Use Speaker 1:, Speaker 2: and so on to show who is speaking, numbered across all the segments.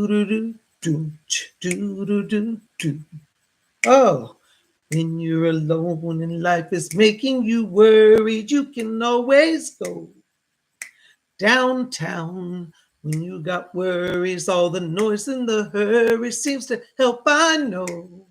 Speaker 1: Do-do-do-do-do-do-do-do. Oh, when you're alone and life is making you worried, you can always go downtown. When you got worries, all the noise and the hurry seems to help, I know.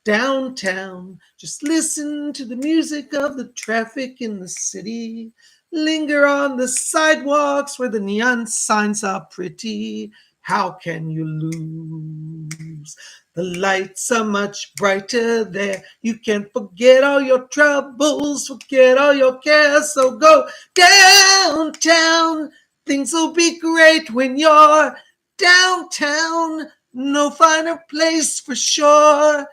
Speaker 1: Downtown, just listen to the music of the traffic in the city. Linger on the sidewalks where the neon signs are pretty. How can you lose? The lights are much brighter there. You can forget all your troubles, forget all your cares. So go downtown. Things will be great when you're downtown. No finer place for sure.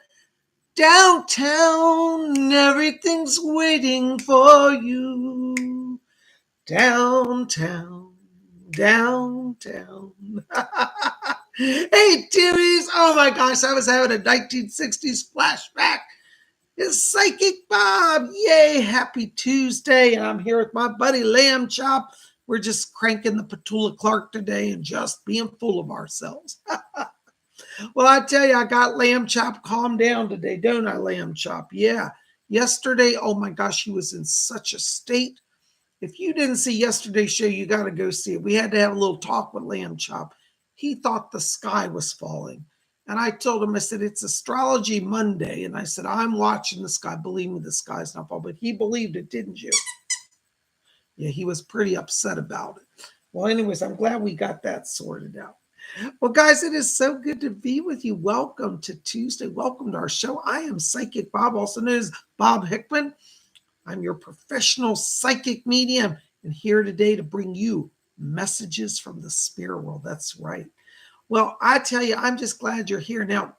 Speaker 1: Downtown, everything's waiting for you. Downtown, downtown. Hey, Timmies. Oh my gosh, I was having a 1960s flashback. It's Psychic Bob. Yay, happy Tuesday. And I'm here with my buddy Lamb Chop. We're just cranking the Petula Clark today and just being full of ourselves. Well, I tell you, I got Lamb Chop calmed down today, don't I, Lamb Chop? Yeah. Yesterday, oh my gosh, he was in such a state. If you didn't see yesterday's show, you got to go see it. We had to have a little talk with Lamb Chop. He thought the sky was falling. And I told him, I said, it's Astrology Monday. And I said, I'm watching the sky. Believe me, the sky's not falling. But he believed it, didn't you? Yeah, he was pretty upset about it. Well, anyways, I'm glad we got that sorted out. Well, guys, it is so good to be with you. Welcome to Tuesday. Welcome to our show. I am Psychic Bob, also known as Bob Hickman. I'm your professional psychic medium and here today to bring you messages from the spirit world. That's right. Well, I tell you, I'm just glad you're here. Now,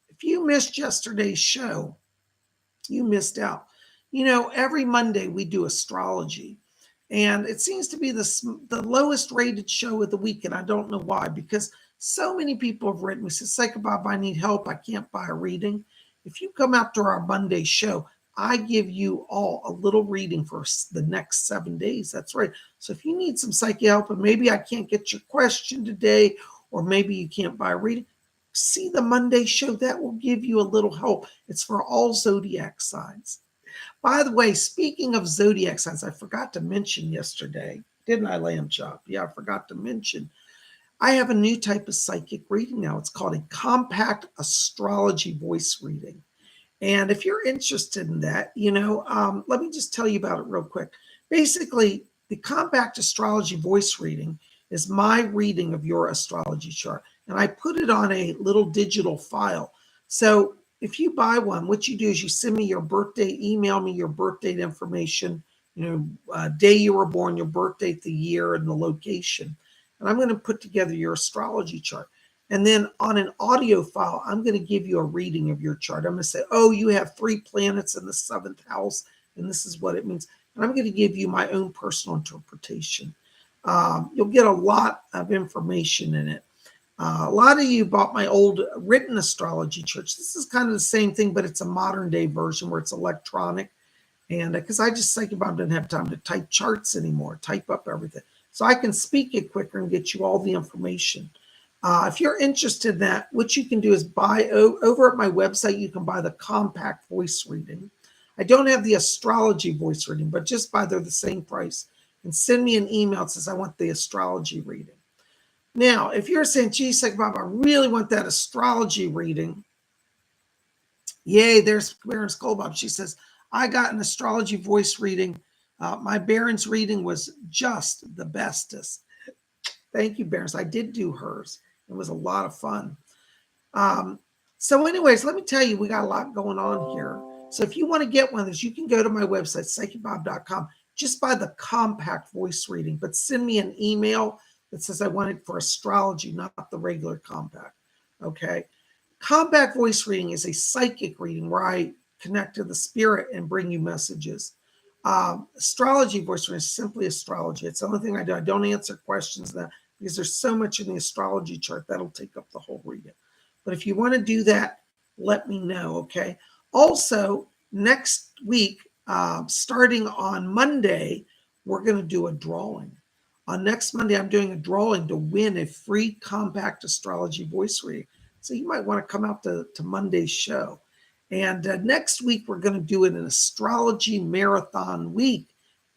Speaker 1: if you missed yesterday's show, you missed out. You know, every Monday we do astrology. And it seems to be the lowest rated show of the week. And I don't know why, because so many people have written me, said, Psychic Bob, I need help. I can't buy a reading. If you come out to our Monday show, I give you all a little reading for the next 7 days. That's right. So if you need some psychic help and maybe I can't get your question today, or maybe you can't buy a reading, see the Monday show. That will give you a little help. It's for all zodiac signs. By the way, speaking of zodiac signs, I forgot to mention yesterday, didn't I, Lamb Chop? Yeah, I forgot to mention. I have a new type of psychic reading now. It's called a compact astrology voice reading. And if you're interested in that, let me just tell you about it real quick. Basically, the compact astrology voice reading is my reading of your astrology chart. And I put it on a little digital file. So if you buy one, what you do is you send me your birthday, email me your birthday information, day you were born, your birth date, the year, and the location. And I'm going to put together your astrology chart. And then on an audio file, I'm going to give you a reading of your chart. I'm going to say, oh, you have 3 planets in the 7th house, and this is what it means. And I'm going to give you my own personal interpretation. You'll get a lot of information in it. A lot of you bought my old written astrology chart. This is kind of the same thing, but it's a modern day version where it's electronic. And because I just Psychic Bob didn't have time to type charts anymore, type up everything. So I can speak it quicker and get you all the information. If you're interested in that, what you can do is buy over at my website, you can buy the compact voice reading. I don't have the astrology voice reading, but just buy they're the same price. And send me an email that says I want the astrology reading. Now, if you're saying, geez, Psychic Bob, I really want that astrology reading. Yay, there's Baron's Goldbob. She says, I got an astrology voice reading. My Baron's reading was just the bestest. Thank you, Barons. I did do hers. It was a lot of fun. So anyways, let me tell you, we got a lot going on here. So if you want to get one of those, you can go to my website, PsychicBob.com. Just buy the compact voice reading, but send me an email that says I want it for astrology, not the regular compact. Okay. Compact voice reading is a psychic reading where I connect to the spirit and bring you messages. Astrology voice reading is simply astrology. It's the only thing I do. I don't answer questions that because there's so much in the astrology chart that'll take up the whole reading. But if you want to do that, let me know. Okay. Also, next week, starting on Monday, we're going to do a drawing. On next Monday, I'm doing a drawing to win a free compact astrology voice reading. So you might want to come out to Monday's show. And next week, we're going to do an astrology marathon week.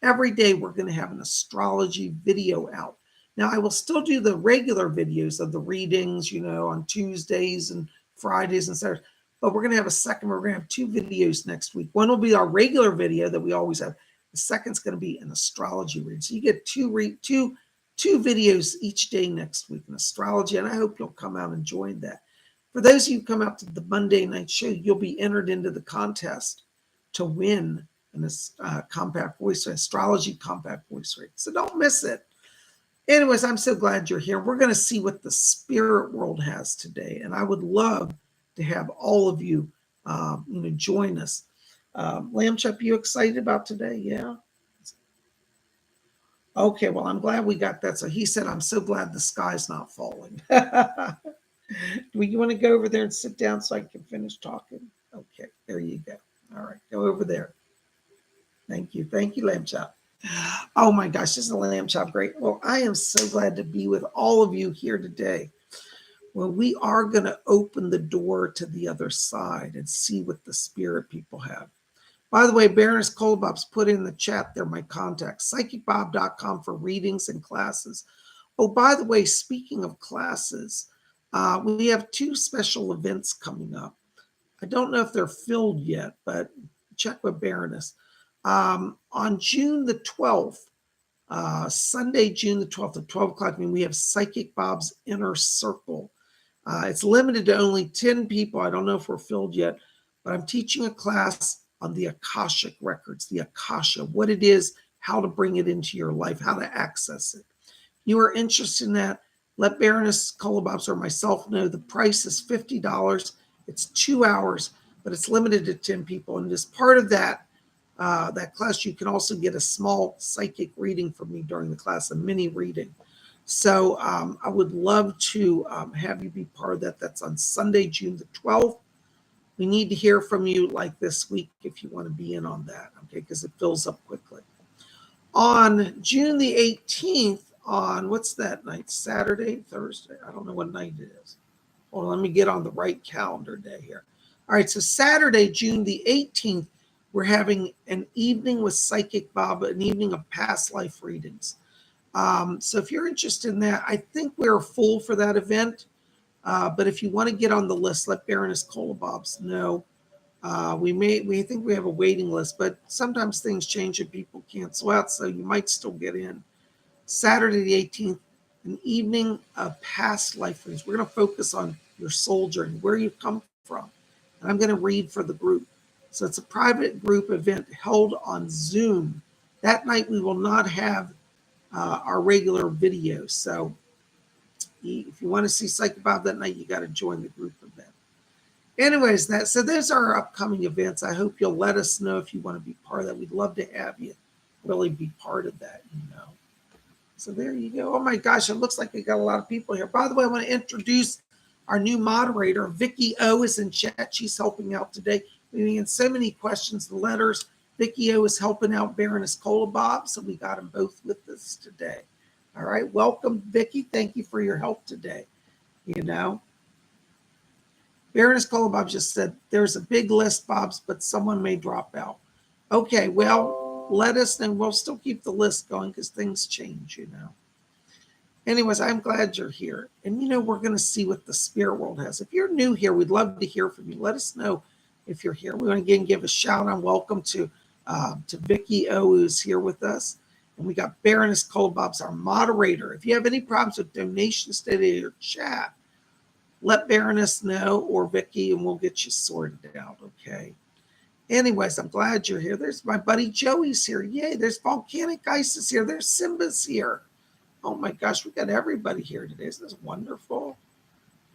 Speaker 1: Every day, we're going to have an astrology video out. Now, I will still do the regular videos of the readings, on Tuesdays and Fridays and Saturdays. But we're going to have a second. We're going to have 2 videos next week. One will be our regular video that we always have. The second's going to be an astrology reading. So you get two videos each day next week in astrology, and I hope you'll come out and join that. For those of you who come out to the Monday night show, you'll be entered into the contest to win an compact voice, astrology compact voice reading. So don't miss it. Anyways, I'm so glad you're here. We're going to see what the spirit world has today, and I would love to have all of you, join us. Lamb Chop, you excited about today? Yeah. Okay, well, I'm glad we got that. So he said, I'm so glad the sky's not falling. Do you want to go over there and sit down so I can finish talking? Okay, there you go. All right, go over there. Thank you. Thank you, Lamb Chop. Oh my gosh, this is a Lamb Chop. Great. Well, I am so glad to be with all of you here today. Well, we are going to open the door to the other side and see what the spirit people have. By the way, Baroness Kolbob's put in the chat there my contacts, PsychicBob.com for readings and classes. Oh, by the way, speaking of classes, we have 2 special events coming up. I don't know if they're filled yet, but check with Baroness. On June the 12th, Sunday, June the 12th at 12 o'clock, we have Psychic Bob's Inner Circle. It's limited to only 10 people. I don't know if we're filled yet, but I'm teaching a class on the Akashic records, the Akasha, what it is, how to bring it into your life, how to access it. You are interested in that, let Baroness Kolobobs or myself know. The price is $50. It's 2 hours, but it's limited to 10 people. And as part of that class, you can also get a small psychic reading from me during the class, a mini reading. So I would love to have you be part of that. That's on Sunday, June the 12th. We need to hear from you like this week if you want to be in on that, okay, because it fills up quickly. On June the 18th, on what's that night? Saturday, Thursday? I don't know what night it is. Hold on, let me get on the right calendar day here. All right, so Saturday, June the 18th, we're having an evening with Psychic Bob, an evening of past life readings. So if you're interested in that, I think we're full for that event. But if you want to get on the list, let Baroness Kolobobs know. We think we have a waiting list, but sometimes things change and people cancel out, so you might still get in. Saturday the 18th, an evening of past life readings. We're going to focus on your soul journey, where you've come from. And I'm going to read for the group. So it's a private group event held on Zoom. That night we will not have our regular video. So if you want to see Psychic Bob that night, you got to join the group event. Anyways, so those are our upcoming events. I hope you'll let us know if you want to be part of that. We'd love to have you really be part of that, So there you go. Oh my gosh, it looks like we got a lot of people here. By the way, I want to introduce our new moderator. Vicky O is in chat. She's helping out today. We had so many questions and letters. Vicky O is helping out Baroness Kolobob, so we got them both with us today. All right, welcome, Vicky. Thank you for your help today. Baroness Kolobob just said, there's a big list, Bobs, but someone may drop out. Okay, well, let us know. We'll still keep the list going because things change, Anyways, I'm glad you're here. And, we're going to see what the spirit world has. If you're new here, we'd love to hear from you. Let us know if you're here. We want to again give a shout out and welcome to Vicky O, who's here with us. And we got Baroness Kolobob's our moderator. If you have any problems with donations today or chat, let Baroness know or Vicky, and we'll get you sorted out, okay? Anyways, I'm glad you're here. There's my buddy Joey's here. Yay, there's Volcanic Isis here. There's Simba's here. Oh my gosh, we got everybody here today. Isn't this wonderful?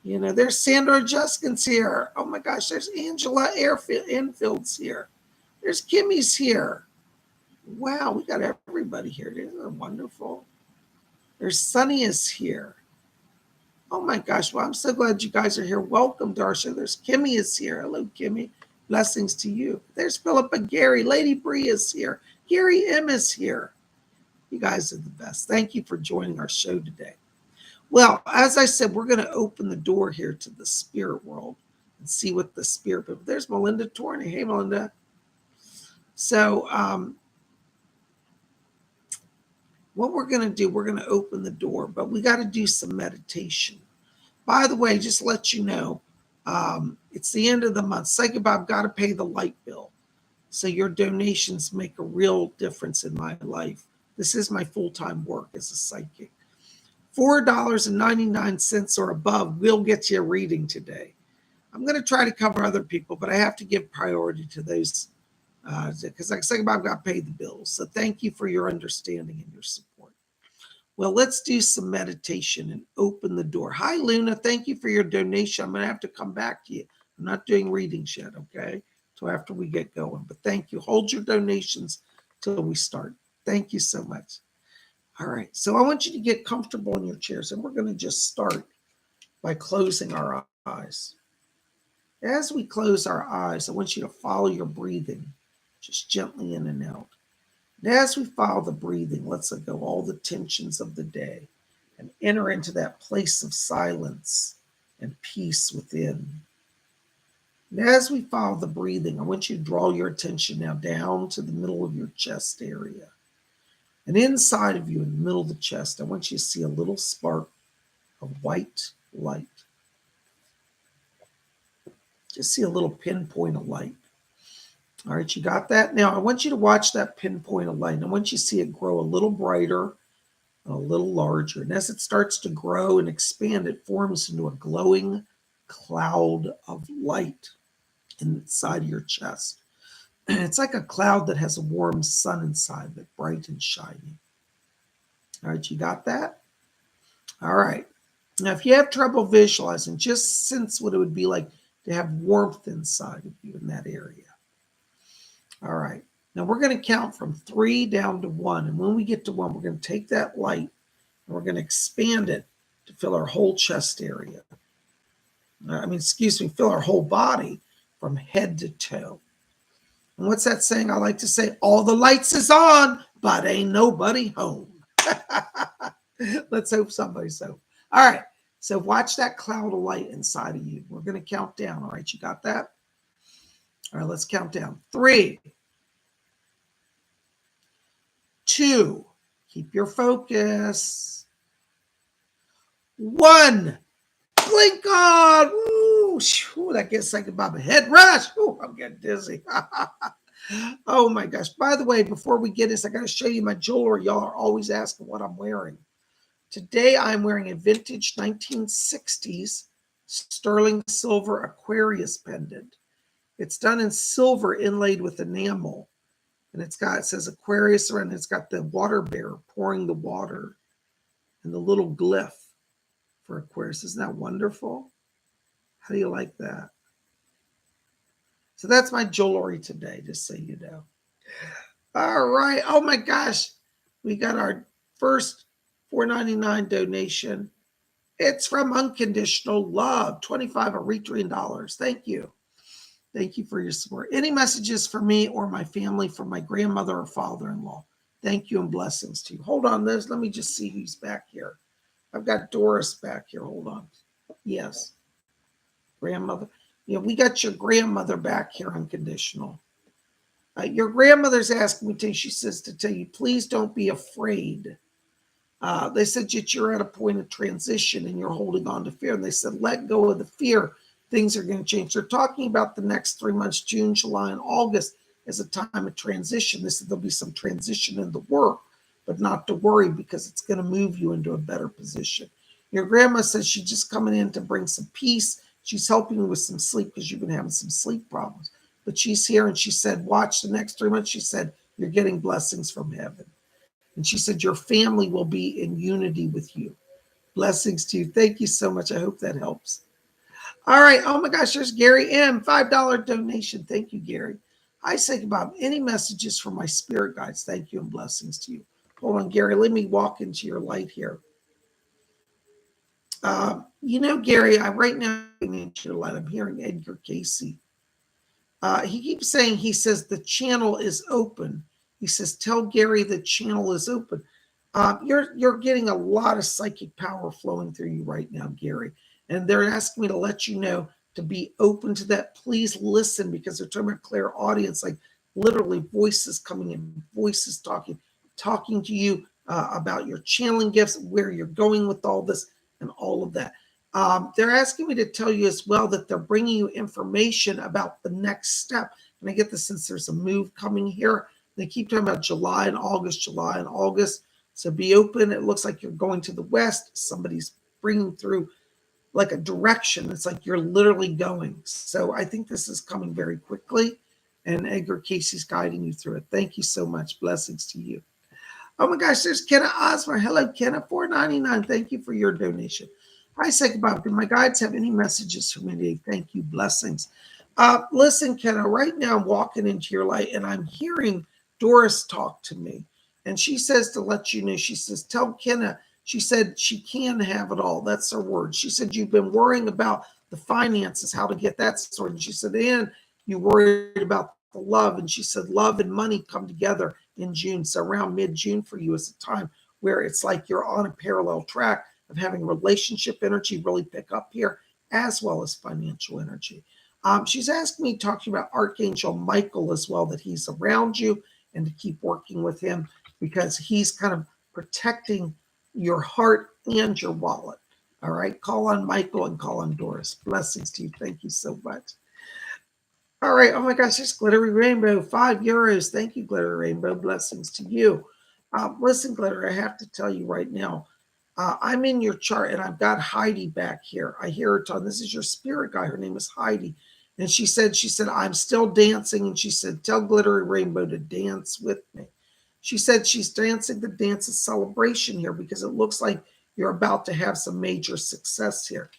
Speaker 1: There's Sandra Juskin's here. Oh my gosh, there's Angela Enfield's here. There's Kimmy's here. Wow, we got everybody here. Isn't it wonderful? There's Sunny is here. Oh my gosh, well, I'm so glad you guys are here. Welcome to our show. There's Kimmy is here. Hello, Kimmy. Blessings to you. There's Philippa Gary. Lady Bree is here. Gary M is here. You guys are the best. Thank you for joining our show today. Well, as I said, we're going to open the door here to the spirit world and see what the spirit. But there's Melinda Torney. Hey, Melinda. So, what we're going to do, we're going to open the door, but we got to do some meditation. By the way, just to let you know, it's the end of the month. PsychicBob got to pay the light bill. So your donations make a real difference in my life. This is my full-time work as a psychic. $4.99 or above will get you a reading today. I'm going to try to cover other people, but I have to give priority to those because like PsychicBob got paid the bills. So thank you for your understanding and your support. Well, let's do some meditation and open the door. Hi, Luna. Thank you for your donation. I'm going to have to come back to you. I'm not doing readings yet, okay? Till after we get going. But thank you. Hold your donations till we start. Thank you so much. All right. So I want you to get comfortable in your chairs, and we're going to just start by closing our eyes. As we close our eyes, I want you to follow your breathing, just gently in and out. And as we follow the breathing, let's let go all the tensions of the day and enter into that place of silence and peace within. And as we follow the breathing, I want you to draw your attention now down to the middle of your chest area. And inside of you, in the middle of the chest, I want you to see a little spark of white light. Just see a little pinpoint of light. All right, you got that? Now, I want you to watch that pinpoint of light. And I want you to see it grow a little brighter, a little larger. And as it starts to grow and expand, it forms into a glowing cloud of light inside your chest. It's like a cloud that has a warm sun inside of it, bright and shiny. All right, you got that? All right. Now, if you have trouble visualizing, just sense what it would be like to have warmth inside of you in that area. All right. Now, we're going to count from 3 down to 1. And when we get to 1, we're going to take that light and we're going to expand it to fill our whole chest area. Fill our whole body from head to toe. And what's that saying? I like to say, all the lights is on, but ain't nobody home. Let's hope somebody's home. All right. So watch that cloud of light inside of you. We're going to count down. All right. You got that? All right. Let's count down. 3, 2. Keep your focus. 1. Blink on. Woo. That gets like about a head rush. Ooh, I'm getting dizzy. Oh my gosh. By the way, before we get this, I got to show you my jewelry. Y'all are always asking what I'm wearing. Today, I'm wearing a vintage 1960s sterling silver Aquarius pendant. It's done in silver inlaid with enamel. And it says Aquarius, and it's got the water bear pouring the water and the little glyph for Aquarius. Isn't that wonderful? How do you like that? So that's my jewelry today, just so you know. All right. Oh my gosh. We got our first $4.99 donation. It's from Unconditional Love, $25 Eritrean dollars. Thank you. Thank you for your support. Any messages for me or my family from my grandmother or father-in-law? Thank you and blessings to you. Hold on, Liz. Let me just see who's back here. I've got Doris back here. Hold on. Yes. Grandmother. Yeah, we got your grandmother back here, Unconditional. Your grandmother's asking me she says to tell you, please don't be afraid. They said that you're at a point of transition and you're holding on to fear. And they said, let go of the fear. Things are going to change. They're talking about the next 3 months, June, July, and August, as a time of transition. They said there'll be some transition in the work, but not to worry because it's going to move you into a better position. Your grandma says she's just coming in to bring some peace. She's helping you with some sleep because you've been having some sleep problems. But she's here and she said, watch the next 3 months. She said, you're getting blessings from heaven. And she said, your family will be in unity with you. Blessings to you. Thank you so much. I hope that helps. All right. Oh my gosh, there's Gary M. $5 donation. Thank you, Gary. Hi, PsychicBob. Any messages from my spirit guides? Thank you and blessings to you. Hold on, Gary. Let me walk into your light here. Gary, right now into your light. I'm hearing Edgar Casey. He keeps saying, he says, the channel is open. He says, tell Gary the channel is open. You're getting a lot of psychic power flowing through you right now, Gary. And they're asking me to let you know to be open to that. Please listen, because they're talking about clear audience, like literally voices coming in, voices talking to you about your channeling gifts, where you're going with all this and all of that. They're asking me to tell you as well that they're bringing you information about the next step. And I get this since there's a move coming here. They keep talking about July and August, July and August. So be open. It looks like you're going to the west. Somebody's bringing through like a direction. It's like you're literally going. So I think this is coming very quickly. And Edgar Casey's guiding you through it. Thank you so much. Blessings to you. Oh my gosh, there's Kenna Osmer. Hello, Kenna. $4.99. Thank you for your donation. Hi, Psychic Bob. Do my guides have any messages for me today? Thank you. Blessings. Listen, Kenna, right now I'm walking into your light and I'm hearing Doris talk to me. And she says to let you know, she says, tell Kenna, she said she can have it all. That's her word. She said, you've been worrying about the finances, how to get that sorted. And she said, and you worried about the love. And she said, love and money come together in June. So around mid-June for you is a time where it's like you're on a parallel track of having relationship energy really pick up here, as well as financial energy. She's asked me to talk to you about Archangel Michael as well, that he's around you and to keep working with him because he's kind of protecting your heart and your wallet. All right. Call on Michael and call on Doris. Blessings to you. Thank you so much. All right. Oh my gosh, there's Glittery Rainbow, €5. Thank you, Glittery Rainbow. Blessings to you. Listen, Glitter, I have to tell you right now, I'm in your chart and I've got Heidi back here. I hear her talking. This is your spirit guy. Her name is Heidi. And she said, I'm still dancing. And she said, tell Glittery Rainbow to dance with me. She said she's dancing the dance of celebration here because it looks like you're about to have some major success here.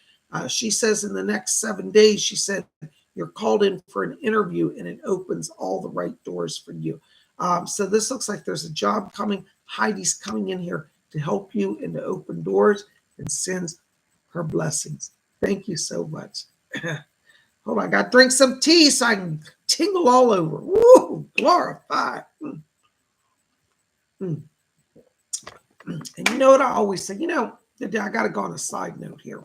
Speaker 1: She says in the next 7 days, she said, you're called in for an interview and it opens all the right doors for you. So this looks like there's a job coming. Heidi's coming in here to help you and to open doors and sends her blessings. Thank you so much. Hold on, I got to drink some tea so I can tingle all over. Woo, glorify. And you know what I always say? I got to go on a side note here.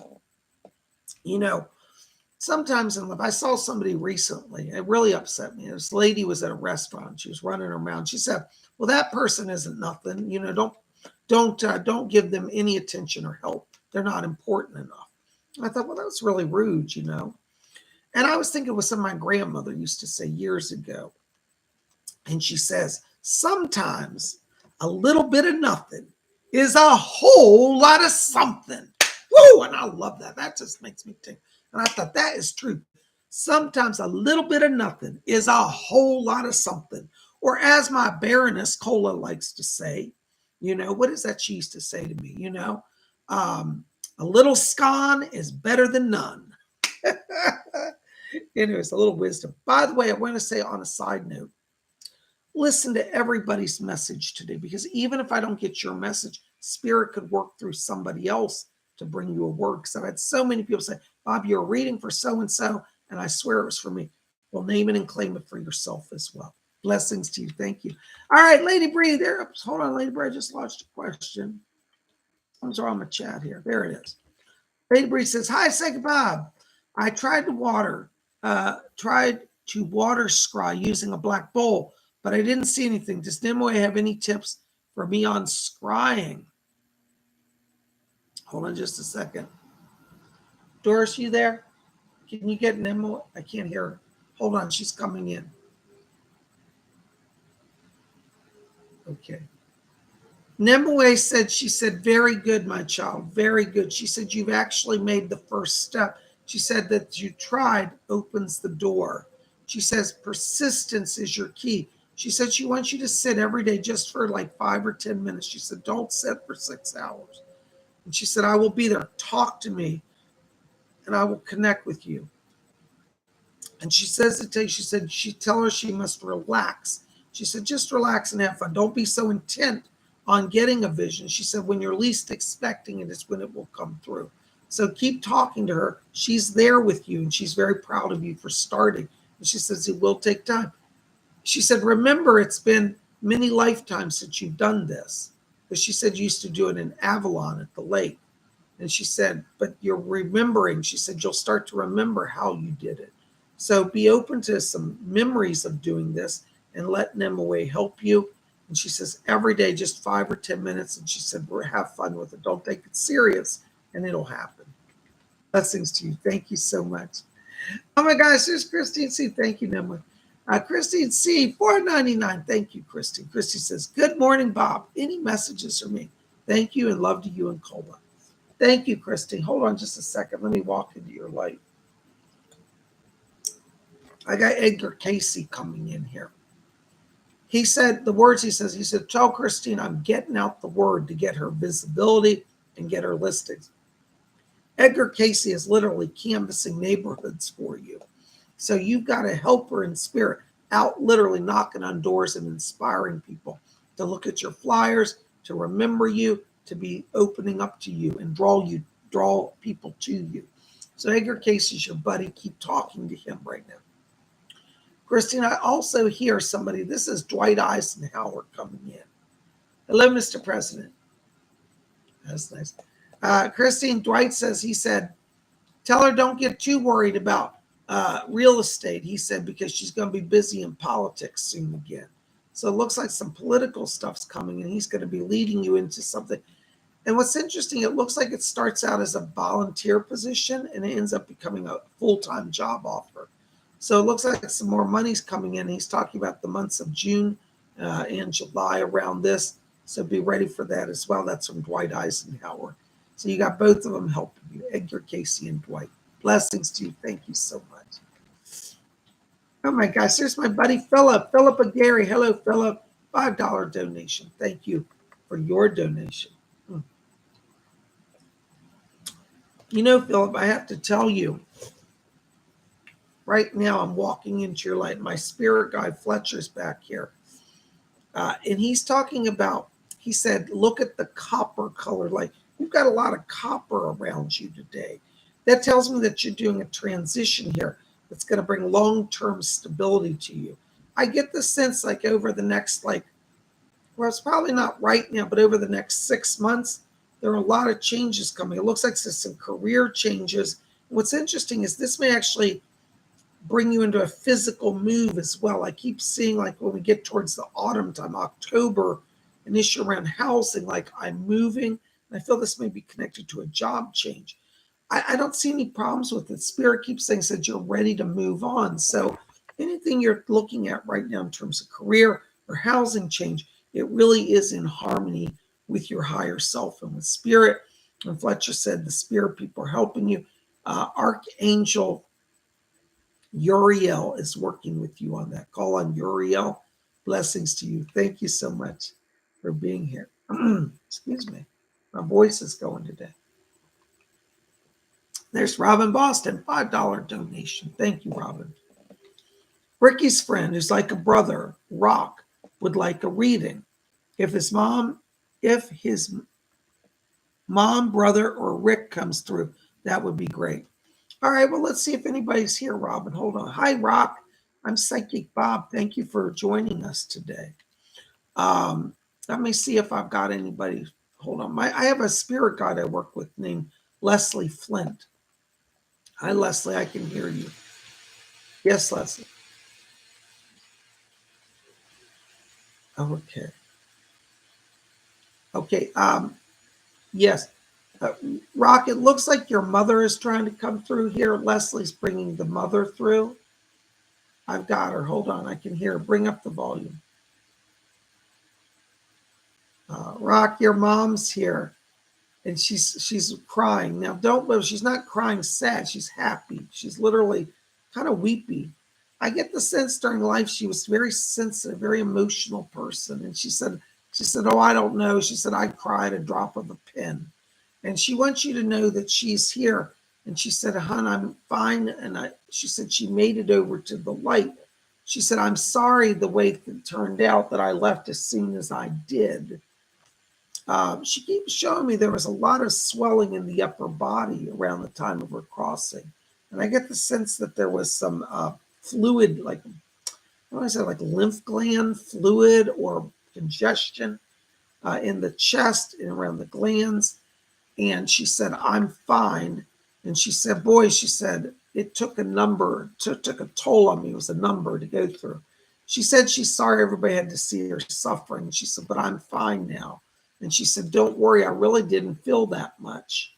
Speaker 1: Sometimes in life, I saw somebody recently, it really upset me. This lady was at a restaurant. She was running around. She said, well, that person isn't nothing. Don't give them any attention or help. They're not important enough. I thought, well, that's really rude, And I was thinking what some of my grandmother used to say years ago. And she says, sometimes a little bit of nothing is a whole lot of something. Woo! And I love that. That just makes me think. And I thought that is true. Sometimes a little bit of nothing is a whole lot of something. Or as my Baroness Cola likes to say, what is that she used to say to me? A little scone is better than none. Anyways, a little wisdom. By the way, I want to say on a side note, listen to everybody's message today, because even if I don't get your message, Spirit could work through somebody else to bring you a word. Because I've had so many people say, Bob, you're reading for so-and-so, and I swear it was for me. Well, name it and claim it for yourself as well. Blessings to you. Thank you. All right, Lady Bree, there. Hold on, Lady Bree. I just lodged a question. I'm sorry, on my chat here. There it is. Lady Bree says, hi, Psychic Bob. I tried to water scry using a black bowl, but I didn't see anything. Does Nimue have any tips for me on scrying? Hold on just a second. Doris, you there? Can you get Nimue? I can't hear her. Hold on, she's coming in. Okay. Nimue said, very good, my child, very good. She said, you've actually made the first step. She said that you tried opens the door. She says persistence is your key. She said she wants you to sit every day just for like 5 or 10 minutes. She said, don't sit for 6 hours. And she said, I will be there. Talk to me and I will connect with you. And she says to tell you, tell her she must relax. She said, just relax and have fun. Don't be so intent on getting a vision. She said, when you're least expecting it is when it will come through. So keep talking to her. She's there with you and she's very proud of you for starting. And she says, it will take time. She said, remember, it's been many lifetimes since you've done this. because she said you used to do it in Avalon at the lake. And she said, but you're remembering. She said, you'll start to remember how you did it. So be open to some memories of doing this and letting them away help you. And she says, every day, just 5 or 10 minutes. And she said, have fun with it. Don't take it serious, and it'll happen. Blessings to you. Thank you so much. Oh my gosh, there's Christine C. Thank you, Nemla. Christine C. $4.99. Thank you, Christine. Christine says, good morning, Bob. Any messages for me? Thank you and love to you and Cola. Thank you, Christine. Hold on just a second. Let me walk into your light. I got Edgar Casey coming in here. He said the words he said, tell Christine I'm getting out the word to get her visibility and get her listings. Edgar Casey is literally canvassing neighborhoods for you. So you've got to help her in spirit, out literally knocking on doors and inspiring people to look at your flyers, to remember you, to be opening up to you and draw people to you. So Edgar Casey's your buddy. Keep talking to him right now. Christine, I also hear somebody. This is Dwight Eisenhower coming in. Hello, Mr. President. That's nice. Christine, Dwight says, he said, tell her don't get too worried about real estate, he said, because she's going to be busy in politics soon again. So it looks like some political stuff's coming, and he's going to be leading you into something. And what's interesting, it looks like it starts out as a volunteer position, and it ends up becoming a full-time job offer. So it looks like some more money's coming in. He's talking about the months of June and July around this. So be ready for that as well. That's from Dwight Eisenhower. So you got both of them helping you, Edgar Casey and Dwight. Blessings to you. Thank you so much. Oh my gosh, there's my buddy Philip. Philip Aguirre. Hello, Philip. $5 donation. Thank you for your donation. You know, Philip, I have to tell you, right now I'm walking into your light. My spirit guide Fletcher's back here. And he's talking about, he said, look at the copper color light. You've got a lot of copper around you today. That tells me that you're doing a transition here that's going to bring long-term stability to you. I get the sense like over the next, well, it's probably not right now, but over the next 6 months, there are a lot of changes coming. It looks like there's some career changes. What's interesting is this may actually bring you into a physical move as well. I keep seeing like when we get towards the autumn time, October, an issue around housing, like I'm moving. And I feel this may be connected to a job change. I don't see any problems with it. Spirit keeps saying that you're ready to move on. So anything you're looking at right now in terms of career or housing change, it really is in harmony with your higher self and with spirit. And Fletcher said the spirit people are helping you. Archangel Uriel is working with you on that. Call on Uriel. Blessings to you. Thank you so much for being here. Excuse me. My voice is going today. There's Robin Boston, $5 donation. Thank you, Robin. Ricky's friend, who's like a brother, Rock, would like a reading. If his mom, brother, or Rick comes through, that would be great. All right, well, let's see if anybody's here, Robin. Hold on. Hi, Rock. I'm Psychic Bob. Thank you for joining us today. Let me see if I've got anybody. Hold on. I have a spirit guide I work with named Leslie Flint. Hi, Leslie. I can hear you. Yes, Leslie. Okay. Okay. Yes. Rock, it looks like your mother is trying to come through here. Leslie's bringing the mother through. I've got her. Hold on. I can hear her. Bring up the volume. Rock, your mom's here. And she's crying. Now, she's not crying sad. She's happy. She's literally kind of weepy. I get the sense during life she was very sensitive, very emotional person. And she said, oh, I don't know. She said, I cry at a drop of a pen. And she wants you to know that she's here. And she said, hon, I'm fine. And she said she made it over to the light. She said, I'm sorry the way it turned out that I left as soon as I did. She keeps showing me there was a lot of swelling in the upper body around the time of her crossing. And I get the sense that there was some fluid, like lymph gland fluid or congestion. in the chest and around the glands. And she said, I'm fine. And she said, boy, she said, it took a number, took a toll on me. It was a number to go through. She said she's sorry everybody had to see her suffering. She said, but I'm fine now. And she said, don't worry, I really didn't feel that much.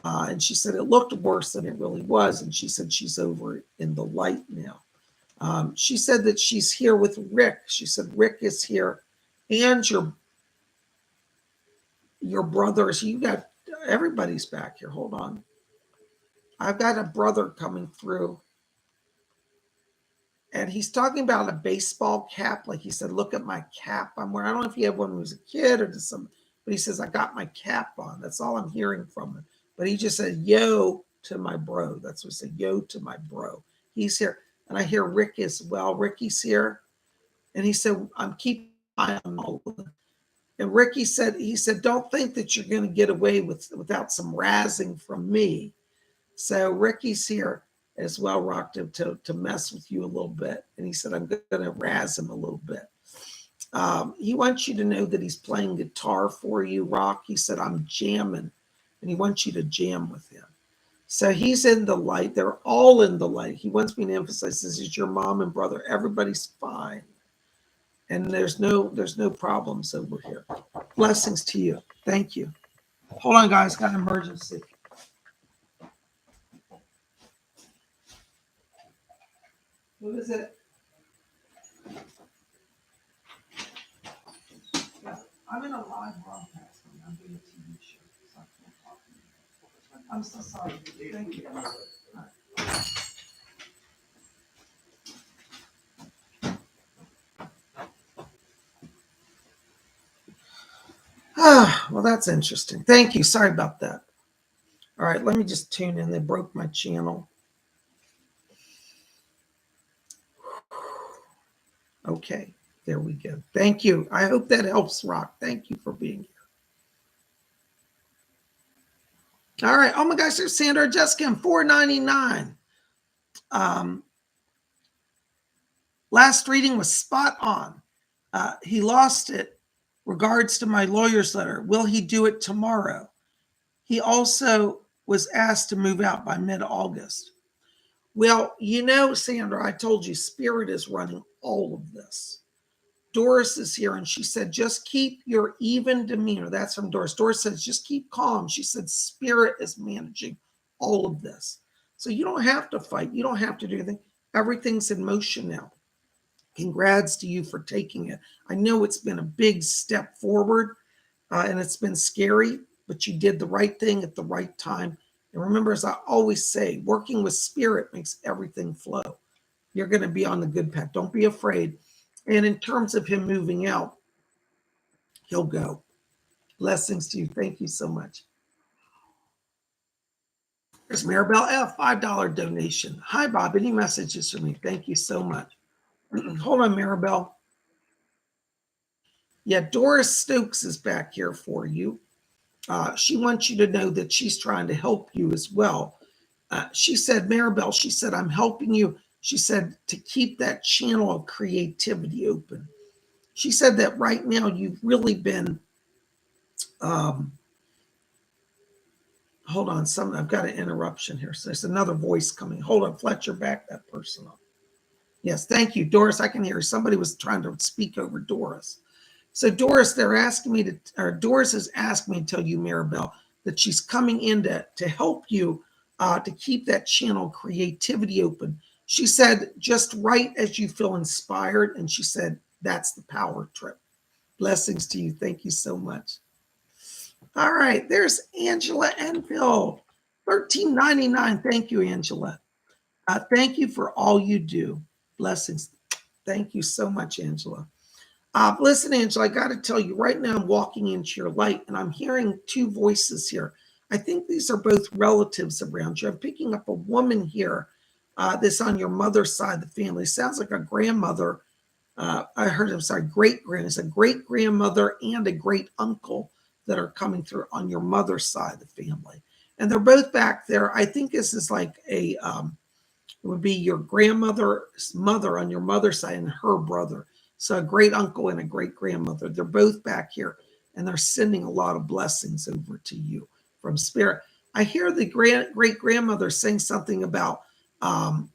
Speaker 1: And she said, it looked worse than it really was. And she said, she's over in the light now. She said that she's here with Rick. She said, Rick is here and your brothers. You got everybody's back here. Hold on. I've got a brother coming through. And he's talking about a baseball cap. Like he said, look at my cap I'm wearing. I don't know if he had one when he was a kid or just some, but he says, I got my cap on. That's all I'm hearing from him. But he just said, yo to my bro. That's what he said, yo to my bro. He's here. And I hear Rick as well. Ricky's here. And he said, I'm keeping an eye on all of them. And Ricky said, he said, don't think that you're going to get away without some razzing from me. So Ricky's here as well, Rock, to mess with you a little bit. And he said, I'm going to razz him a little bit. He wants you to know that he's playing guitar for you, Rock. He said, I'm jamming. And he wants you to jam with him. So he's in the light. They're all in the light. He wants me to emphasize this is your mom and brother. Everybody's fine. And there's no problems over here. Blessings to you. Thank you. Hold on, guys. Got an emergency. What is it? Yeah, I'm in a live broadcast. I'm doing a TV show. So I can't talk to you. I'm so sorry. Thank you. Well, that's interesting. Thank you. Sorry about that. All right, let me just tune in. They broke my channel. Okay, there we go. Thank you. I hope that helps, Rock. Thank you for being here. All right. Oh my gosh, there's Sandra Jessica, $4.99. Last reading was spot on. He lost it. Regards to my lawyer's letter. Will he do it tomorrow? He also was asked to move out by mid-August. Well, you know, Sandra, I told you Spirit is running all of this. Doris is here and she said, just keep your even demeanor. That's from Doris. Doris says, just keep calm. She said, Spirit is managing all of this. So you don't have to fight. You don't have to do anything. Everything's in motion now. Congrats to you for taking it. I know it's been a big step forward and it's been scary, but you did the right thing at the right time. And remember, as I always say, working with Spirit makes everything flow. You're going to be on the good path. Don't be afraid. And in terms of him moving out, he'll go. Blessings to you. Thank you so much. There's Maribel F., $5 donation. Hi, Bob. Any messages for me? Thank you so much. Hold on, Maribel. Yeah, Doris Stokes is back here for you. She wants you to know that she's trying to help you as well. She said, Maribel, she said, I'm helping you. She said to keep that channel of creativity open. She said that right now you've really been, hold on, I've got an interruption here. So there's another voice coming. Hold on, Fletcher, back that person up. Yes, thank you, Doris. I can hear somebody was trying to speak over Doris. So Doris, they're asking me to, or Doris has asked me to tell you, Maribel, that she's coming in to help you to keep that channel creativity open. She said, just write as you feel inspired. And she said, that's the power trip. Blessings to you. Thank you so much. All right, there's Angela Enfield, $13.99. Thank you, Angela. Thank you for all you do. Blessings. Thank you so much, Angela. Listen, Angela, I got to tell you, right now I'm walking into your light and I'm hearing two voices here. I think these are both relatives around you. I'm picking up a woman here that's on your mother's side of the family. Sounds like a grandmother. I heard, I'm sorry, great-grand. It's a great-grandmother and a great-uncle that are coming through on your mother's side of the family. And they're both back there. I think this is like a, it would be your grandmother's mother on your mother's side and her brother. So a great uncle and a great grandmother. They're both back here. and they're sending a lot of blessings over to you from spirit. I hear the great-grandmother saying something about, the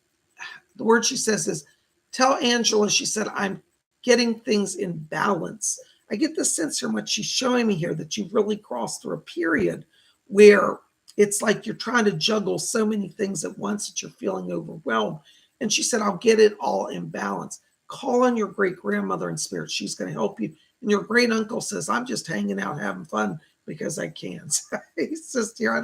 Speaker 1: word she says is, tell Angela, she said, I'm getting things in balance. I get the sense from what she's showing me here that you've really crossed through a period where it's like you're trying to juggle so many things at once that you're feeling overwhelmed. And she said, I'll get it all in balance. Call on your great-grandmother in spirit. She's going to help you. And your great-uncle says, I'm just hanging out, having fun because I can. So he's just here.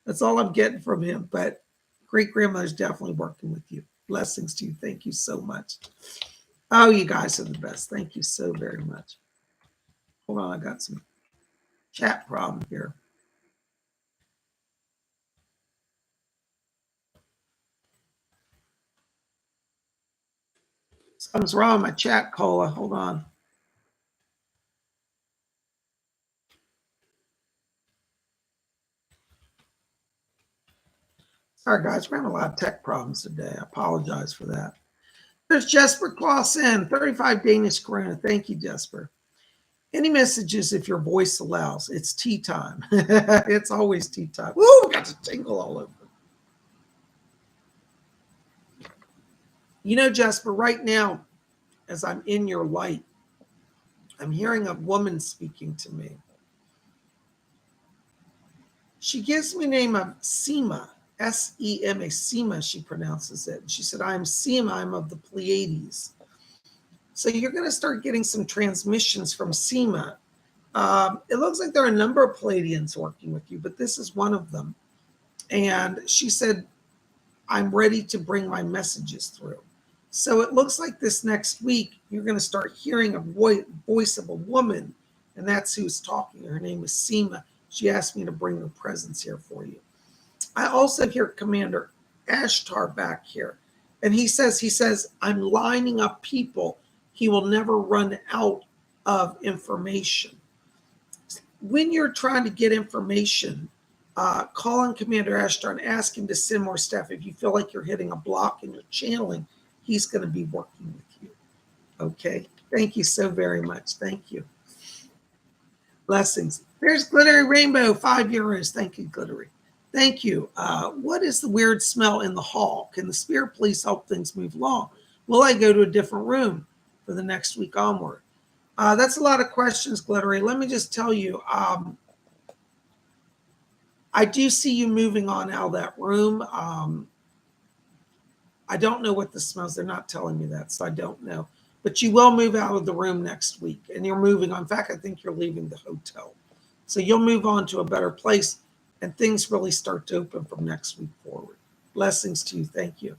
Speaker 1: That's all I'm getting from him. But great-grandmother's definitely working with you. Blessings to you. Thank you so much. Oh, you guys are the best. Thank you so very much. Hold on, I got some chat problem here. Something's wrong with my chat, Cola. Hold on. Sorry, guys. We're having a lot of tech problems today. I apologize for that. There's Jesper Clausen, 35 Danish krona. Thank you, Jesper. Any messages if your voice allows? It's tea time. It's always tea time. Woo, got to tingle all over. You know, Jesper, right now, as I'm in your light, I'm hearing a woman speaking to me. She gives me the name of Seema, S-E-M-A, Seema, she pronounces it. She said, I'm Seema, I'm of the Pleiades. So you're going to start getting some transmissions from Seema. It looks like there are a number of Pleiadians working with you, but this is one of them. And she said, I'm ready to bring my messages through. So it looks like this next week, you're going to start hearing a voice of a woman, and that's who's talking. Her name is Seema. She asked me to bring her presence here for you. I also hear Commander Ashtar back here, and he says, I'm lining up people. He will never run out of information. When you're trying to get information, call on Commander Ashtar and ask him to send more stuff. If you feel like you're hitting a block and you're channeling, he's going to be working with you. Okay. Thank you so very much. Thank you. Blessings. There's Glittery Rainbow, €5. Thank you, Glittery. Thank you. What is the weird smell in the hall? Can the spirit police help things move along? Will I go to a different room for the next week onward? That's a lot of questions, Glittery. Let me just tell you, I do see you moving on out of that room. I don't know what the smells. They're not telling me that, so I don't know. But you will move out of the room next week, and you're moving on. In fact, I think you're leaving the hotel. So you'll move on to a better place, and things really start to open from next week forward. Blessings to you. Thank you.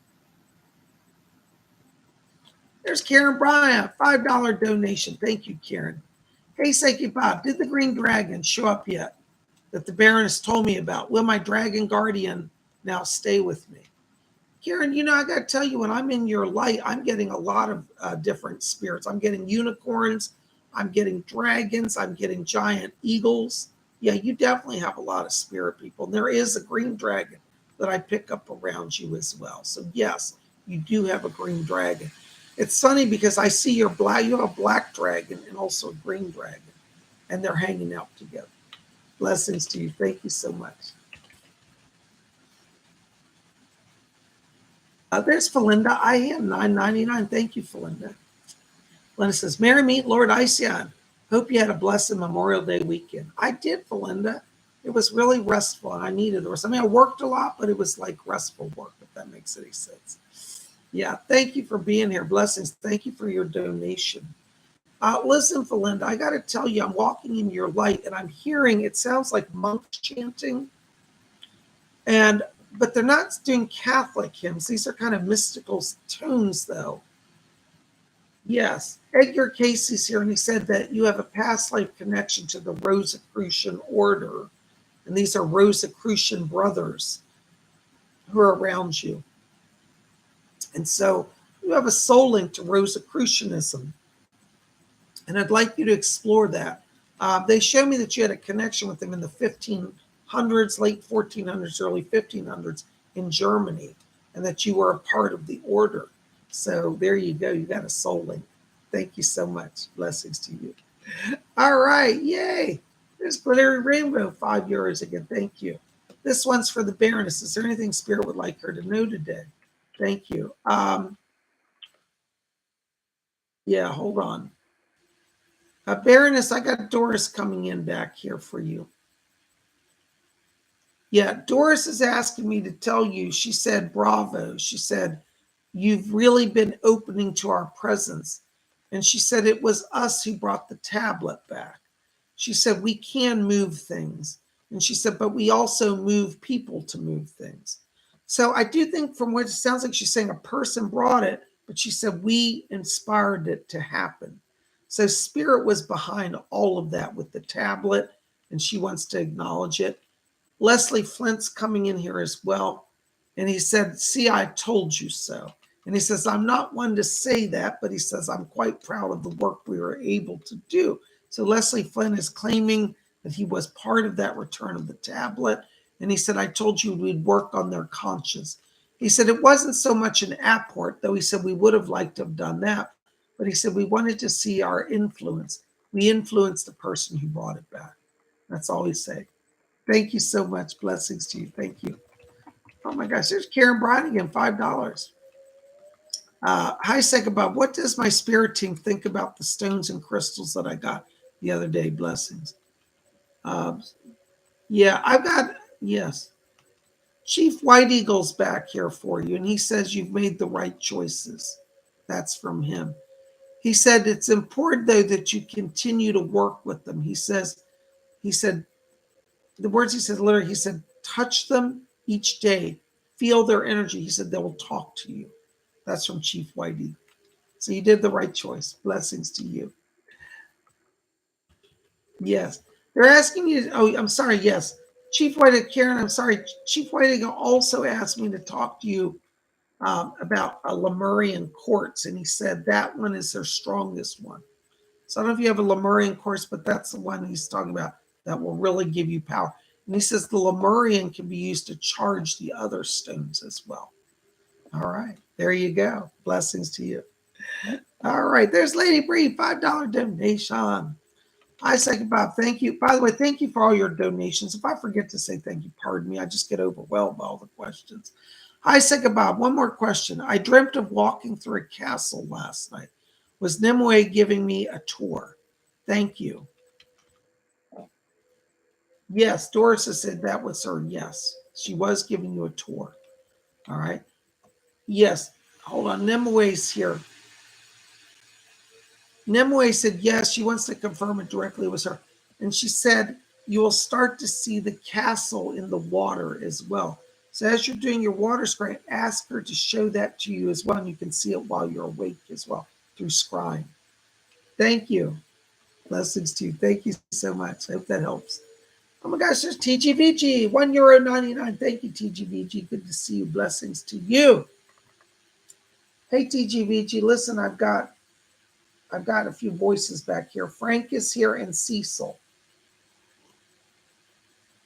Speaker 1: There's Karen Bryant, $5 donation. Thank you, Karen. Hey, Psychic Bob, did the green dragon show up yet that the Baroness told me about? Will my dragon guardian now stay with me? Karen, you know, I got to tell you, when I'm in your light, I'm getting a lot of different spirits. I'm getting unicorns. I'm getting dragons. I'm getting giant eagles. Yeah, you definitely have a lot of spirit people. And there is a green dragon that I pick up around you as well. So, yes, you do have a green dragon. It's funny because I see you have a black dragon and also a green dragon, and they're hanging out together. Blessings to you. Thank you so much. There's Felinda. I am $9.99. Thank you, Felinda. Felinda says, Merry meet Lord Iceon. Hope you had a blessed Memorial Day weekend. I did, Felinda. It was really restful, and I needed the rest. I mean, I worked a lot, but it was like restful work, if that makes any sense. Yeah, thank you for being here. Blessings. Thank you for your donation. Listen, Felinda, I got to tell you, I'm walking in your light, and I'm hearing, it sounds like monks chanting. But they're not doing Catholic hymns. These are kind of mystical tunes, though. Yes. Edgar Casey's here, and he said that you have a past life connection to the Rosicrucian order. And these are Rosicrucian brothers who are around you. And so you have a soul link to Rosicrucianism. And I'd like you to explore that. They show me that you had a connection with them in the 1500s, late 1400s, early 1500s in Germany, and that you were a part of the order. So there you go. You got a soul link. Thank you so much. Blessings to you. All right, yay. There's Glittery Rainbow, €5 again. Thank you. This one's for the Baroness. Is there anything Spirit would like her to know today? Thank you. Yeah, hold on. Baroness, I got Doris coming in back here for you. Yeah, Doris is asking me to tell you, she said, bravo. She said, you've really been opening to our presence. And she said, it was us who brought the tablet back. She said, we can move things. And she said, but we also move people to move things. So I do think from what it sounds like she's saying a person brought it, but she said, we inspired it to happen. So Spirit was behind all of that with the tablet, and she wants to acknowledge it. Leslie Flint's coming in here as well. And he said, see, I told you so. And he says, I'm not one to say that, but he says, I'm quite proud of the work we were able to do. So Leslie Flint is claiming that he was part of that return of the tablet. And he said, I told you we'd work on their conscience. He said, it wasn't so much an apport, though he said we would have liked to have done that. But he said, we wanted to see our influence. We influenced the person who brought it back. That's all he said. Thank you so much. Blessings to you. Thank you. Oh my gosh, there's Karen Bryan again, $5. Hi, Bob. What does my spirit team think about the stones and crystals that I got the other day? Blessings. Yeah, I've got, yes. Chief White Eagle's back here for you, and he says you've made the right choices. That's from him. He said it's important, though, that you continue to work with them. He said, the words he said, literally, he said, touch them each day, feel their energy. He said, they will talk to you. That's from Chief Whitey. So you did the right choice. Blessings to you. Yes. They're asking you, oh, I'm sorry. Yes. Chief Whitey, Karen, I'm sorry. Chief Whitey also asked me to talk to you about a Lemurian quartz. And he said that one is their strongest one. So I don't know if you have a Lemurian quartz, but that's the one he's talking about that will really give you power. And he says the Lemurian can be used to charge the other stones as well. All right. There you go. Blessings to you. All right. There's Lady Bree, $5 donation. Hi, Psychic Bob. Thank you. By the way, thank you for all your donations. If I forget to say thank you, pardon me. I just get overwhelmed by all the questions. Hi, Psychic Bob. One more question. I dreamt of walking through a castle last night. Was Nimue giving me a tour? Thank you. Yes, Doris has said that was her. Yes, she was giving you a tour. All right. Yes. Hold on. Nimue's here. Nimue said yes, she wants to confirm it directly. It was her. And she said, you will start to see the castle in the water as well. So as you're doing your water scrying, ask her to show that to you as well. And you can see it while you're awake as well through scrying. Thank you. Blessings to you. Thank you so much. I hope that helps. Oh my gosh, there's TGVG, €1.99. Thank you, TGVG. Good to see you. Blessings to you. Hey, TGVG, listen, I've got a few voices back here. Frank is here and Cecil.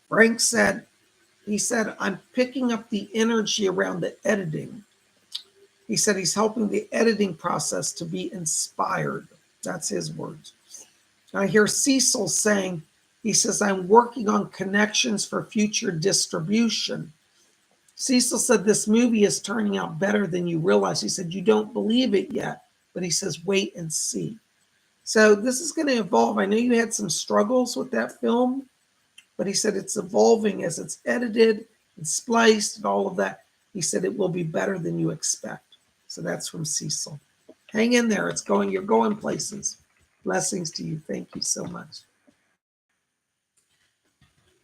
Speaker 1: Frank said, I'm picking up the energy around the editing. He said he's helping the editing process to be inspired. That's his words. I hear Cecil saying, he says, I'm working on connections for future distribution. Cecil said this movie is turning out better than you realize. He said, you don't believe it yet, but he says, wait and see. So this is going to evolve. I know you had some struggles with that film, but he said it's evolving as it's edited and spliced and all of that. He said it will be better than you expect. So that's from Cecil. Hang in there. You're going places. Blessings to you. Thank you so much.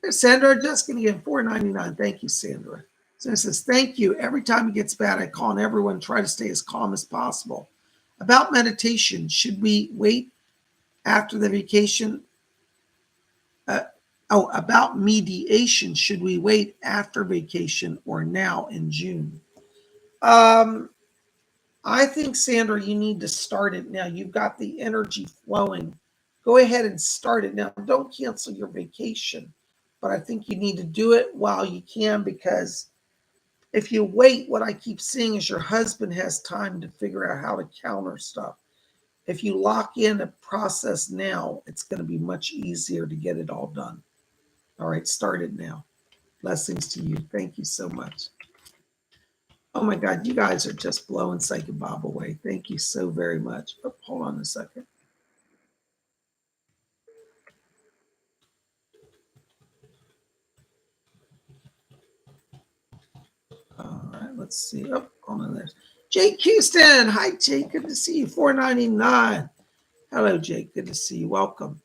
Speaker 1: Sandra just going to get $4.99. Thank you, Sandra. So it says, thank you. Every time it gets bad, I call on everyone, try to stay as calm as possible. About meditation, should we wait after the vacation? About mediation, should we wait after vacation or now in June? I think, Sandra, you need to start it now. You've got the energy flowing. Go ahead and start it now. Don't cancel your vacation, but I think you need to do it while you can, because if you wait, what I keep seeing is your husband has time to figure out how to counter stuff. if you lock in a process now, it's going to be much easier to get it all done. All right, start it now. Blessings to you. Thank you so much. Oh my God, you guys are just blowing Psychic Bob away. Thank you so very much. Oh, hold on a second. All right, let's see. Oh, hold on there. Jake Houston. Hi, Jake. Good to see you. $4.99. Hello, Jake. Good to see you. Welcome.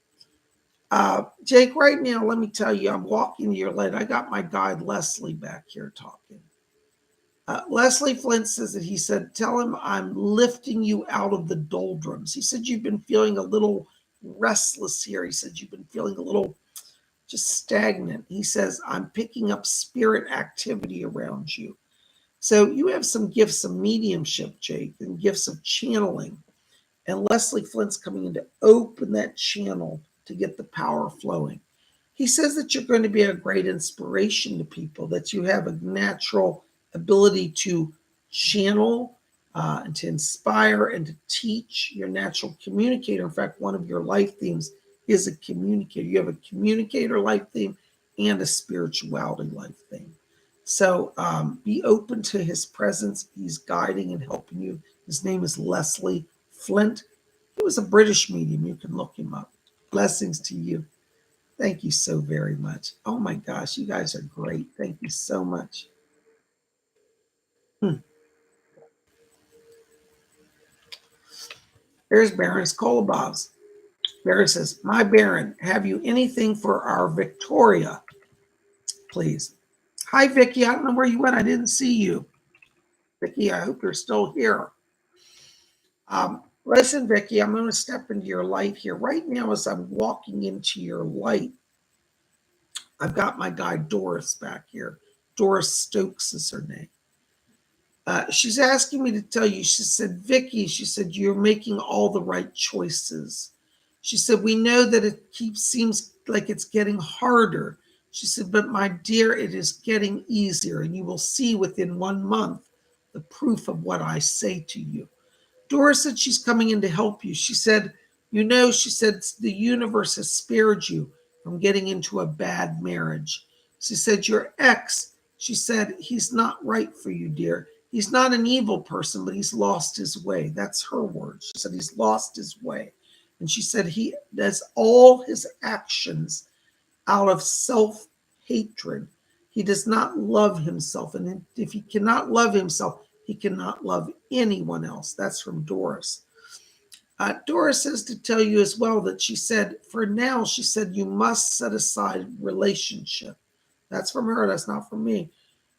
Speaker 1: Jake, right now, let me tell you, I'm walking to your light. I got my guide Leslie back here talking. Leslie Flint says that he said, tell him I'm lifting you out of the doldrums. He said you've been feeling a little restless here. He said you've been feeling a little just stagnant. He says, I'm picking up spirit activity around you. So you have some gifts of mediumship, Jake, and gifts of channeling. And Leslie Flint's coming in to open that channel to get the power flowing. He says that you're going to be a great inspiration to people, that you have a natural ability to channel and to inspire and to teach. You're a natural communicator. In fact, one of your life themes is a communicator. You have a communicator life theme and a spirituality life theme. So be open to his presence. He's guiding and helping you. His name is Leslie Flint. He was a British medium. You can look him up. Blessings to you. Thank you so very much. Oh my gosh, you guys are great. Thank you so much. Here's Baron's Kolobovs. Baron says, my Baron, have you anything for our Victoria, please? Hi, Vicky. I don't know where you went. I didn't see you. Vicky, I hope you're still here. Listen, Vicky, I'm going to step into your light here. Right now, as I'm walking into your light, I've got my guide Doris back here. Doris Stokes is her name. She's asking me to tell you, she said, Vicky, she said, you're making all the right choices. She said, we know that it seems like it's getting harder. She said, but my dear, it is getting easier, and you will see within 1 month the proof of what I say to you. Doris said she's coming in to help you. She said, you know, she said, the universe has spared you from getting into a bad marriage. She said, your ex, she said, he's not right for you, dear. He's not an evil person, but he's lost his way. That's her word. She said he's lost his way. And she said he does all his actions out of self-hatred. He does not love himself. And if he cannot love himself, he cannot love anyone else. That's from Doris. Doris says to tell you as well that she said, for now, she said, you must set aside relationship. That's from her. That's not from me.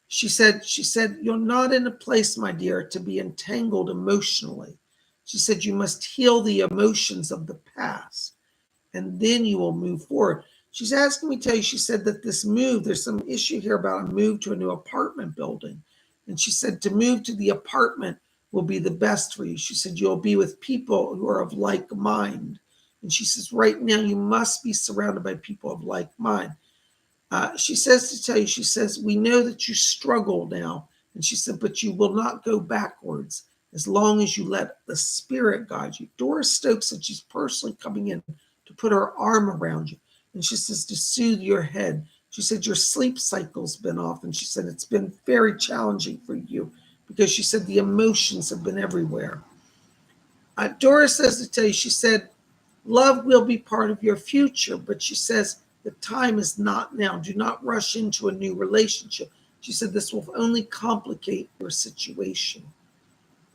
Speaker 1: She said, you're not in a place, my dear, to be entangled emotionally. She said, you must heal the emotions of the past, and then you will move forward. She's asking me to tell you, she said that this move, there's some issue here about a move to a new apartment building. And she said to move to the apartment will be the best for you. She said, you'll be with people who are of like mind. And she says, right now, you must be surrounded by people of like mind. She says to tell you, she says, we know that you struggle now. And she said, but you will not go backwards as long as you let the spirit guide you. Doris Stokes said she's personally coming in to put her arm around you. And she says, to soothe your head. She said, your sleep cycle's been off. And she said, it's been very challenging for you because she said the emotions have been everywhere. Doris says to tell you, she said, love will be part of your future, but she says, the time is not now. Do not rush into a new relationship. She said, this will only complicate your situation.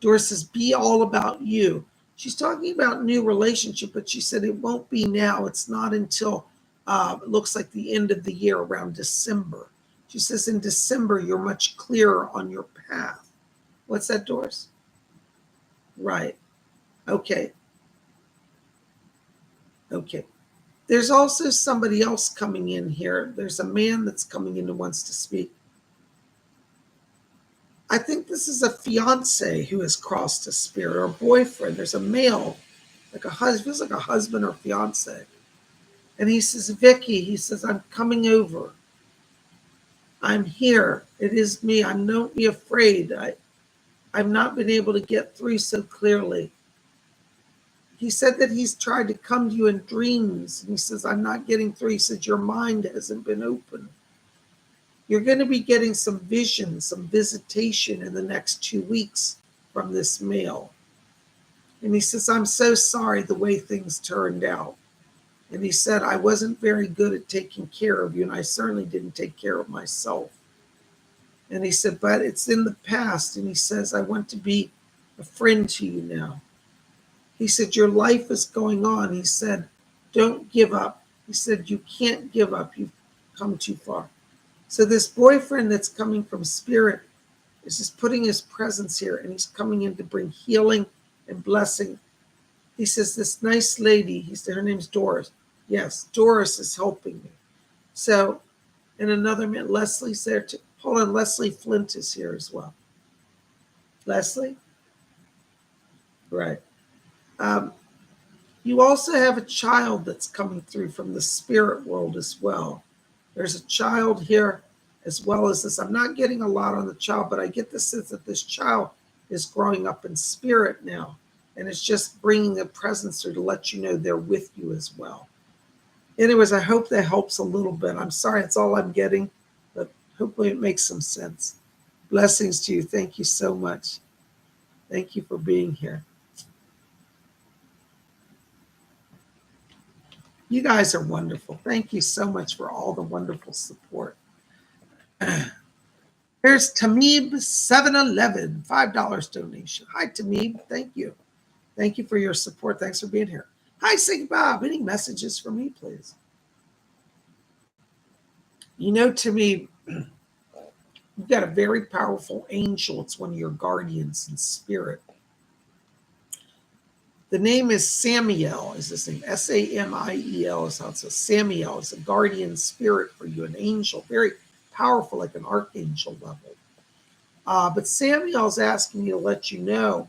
Speaker 1: Doris says, be all about you. She's talking about new relationship, but she said it won't be now. It's not until it looks like the end of the year, around December. She says in December, you're much clearer on your path. What's that, Doris? Right. Okay. Okay. There's also somebody else coming in here. There's a man that's coming in who wants to speak. I think this is a fiance who has crossed a spirit, or a boyfriend. There's a male, like a husband, feels like a husband or fiance. And he says, Vicky, he says, I'm coming over. I'm here. It is me. Don't be afraid. I've not been able to get through so clearly. he said that he's tried to come to you in dreams. And he says, I'm not getting through. He said, your mind hasn't been open. You're going to be getting some vision, some visitation in the next 2 weeks from this male. And he says, I'm so sorry the way things turned out. And he said, I wasn't very good at taking care of you, and I certainly didn't take care of myself. And he said, but it's in the past. And he says, I want to be a friend to you now. He said, your life is going on. He said, don't give up. He said, you can't give up. You've come too far. So this boyfriend that's coming from spirit is just putting his presence here, and he's coming in to bring healing and blessing. He says, this nice lady, he said, her name's Doris. Yes, Doris is helping me. So in another minute, Leslie's there too. Hold on, Leslie Flint is here as well. Leslie? Right. You also have a child that's coming through from the spirit world as well. There's a child here as well as this. I'm not getting a lot on the child, but I get the sense that this child is growing up in spirit now. And it's just bringing a presence through to let you know they're with you as well. Anyways, I hope that helps a little bit. I'm sorry, it's all I'm getting, but hopefully it makes some sense. Blessings to you. Thank you so much. Thank you for being here. You guys are wonderful. Thank you so much for all the wonderful support. Here's Tamib 711, $5 donation. Hi, Tamib. Thank you. Thank you for your support. Thanks for being here. Hi, Sig Bob. Any messages for me, please? You know, Tamib, you've got a very powerful angel. It's one of your guardians in spirit. The name is Samiel, is his name. Samiel is how it says. Samiel is a guardian spirit for you, an angel, very powerful, like an archangel level. But Samiel's asking me to let you know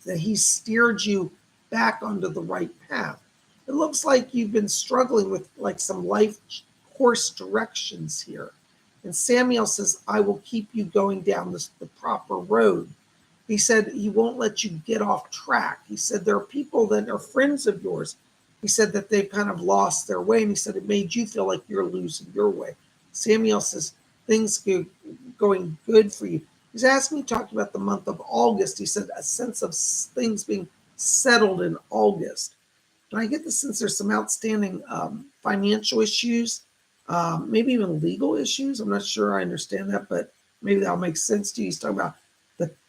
Speaker 1: that he steered you back onto the right path. It looks like you've been struggling with like some life course directions here. And Samiel says, I will keep you going down the proper road. He said he won't let you get off track. He said there are people that are friends of yours. He said that they've kind of lost their way, and he said it made you feel like you're losing your way. Samiel says things going good for you. He's asking me to talk about the month of August. He said a sense of things being settled in August. And I get the sense there's some outstanding financial issues, maybe even legal issues. I'm not sure I understand that, but maybe that'll make sense to you. He's talking about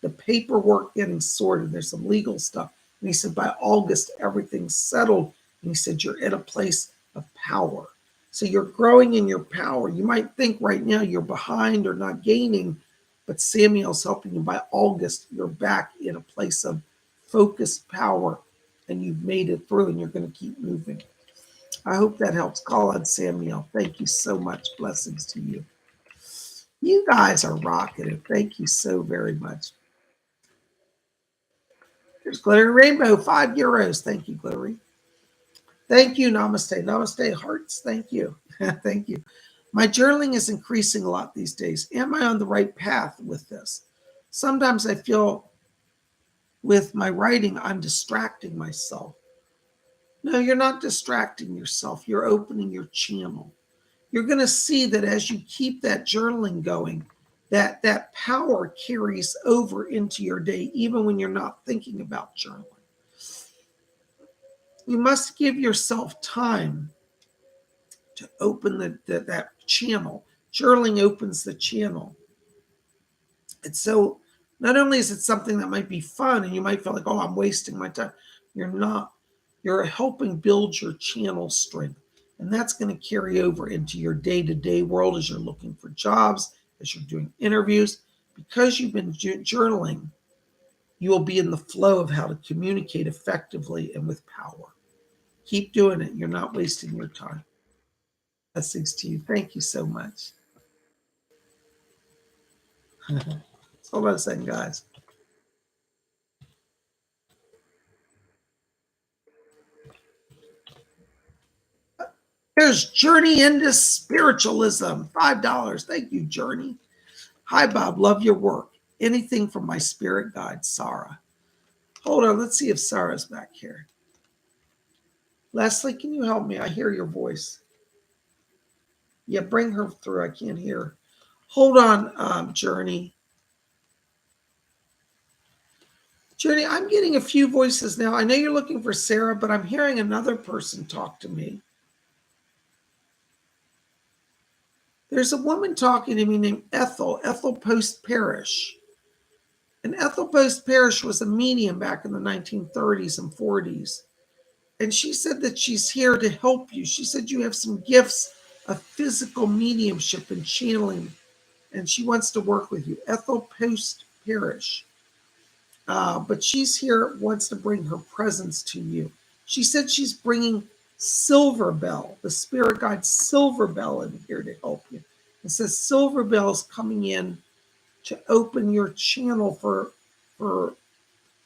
Speaker 1: the paperwork getting sorted. There's some legal stuff. And he said, by August, everything's settled. And he said, you're in a place of power. So you're growing in your power. You might think right now you're behind or not gaining, but Samuel's helping you. By August, you're back in a place of focused power, and you've made it through, and you're going to keep moving. I hope that helps. Call on Samuel. Thank you so much. Blessings to you. You guys are rocking it. Thank you so very much. There's Glittery Rainbow, €5. Thank you, Glittery. Thank you. Namaste. Namaste, hearts. Thank you. Thank you. My journaling is increasing a lot these days. Am I on the right path with this? Sometimes I feel with my writing, I'm distracting myself. No, you're not distracting yourself. You're opening your channel. You're going to see that as you keep that journaling going, that power carries over into your day, even when you're not thinking about journaling. You must give yourself time to open that channel. Journaling opens the channel. And so not only is it something that might be fun, and you might feel like, oh, I'm wasting my time. You're not. You're helping build your channel strength. And that's going to carry over into your day-to-day world as you're looking for jobs, as you're doing interviews. Because you've been journaling, you will be in the flow of how to communicate effectively and with power. Keep doing it. You're not wasting your time. Blessings to you. Thank you so much. Hold on a second, guys. There's Journey into Spiritualism, $5. Thank you, Journey. Hi, Bob. Love your work. Anything from my spirit guide, Sarah. Hold on, let's see if Sarah's back here. Leslie, can you help me? I hear your voice. Yeah, bring her through. I can't hear her. Hold on, Journey. Journey, I'm getting a few voices now. I know you're looking for Sarah, but I'm hearing another person talk to me. There's a woman talking to me named Ethel Post Parrish. And Ethel Post Parrish was a medium back in the 1930s and 40s. And she said that she's here to help you. She said you have some gifts of physical mediumship and channeling, and she wants to work with you. Ethel Post Parrish. But she's here, wants to bring her presence to you. She said she's bringing Silver Bell, the spirit guide Silver Bell, in here to help you. It says Silver Bell's coming in to open your channel for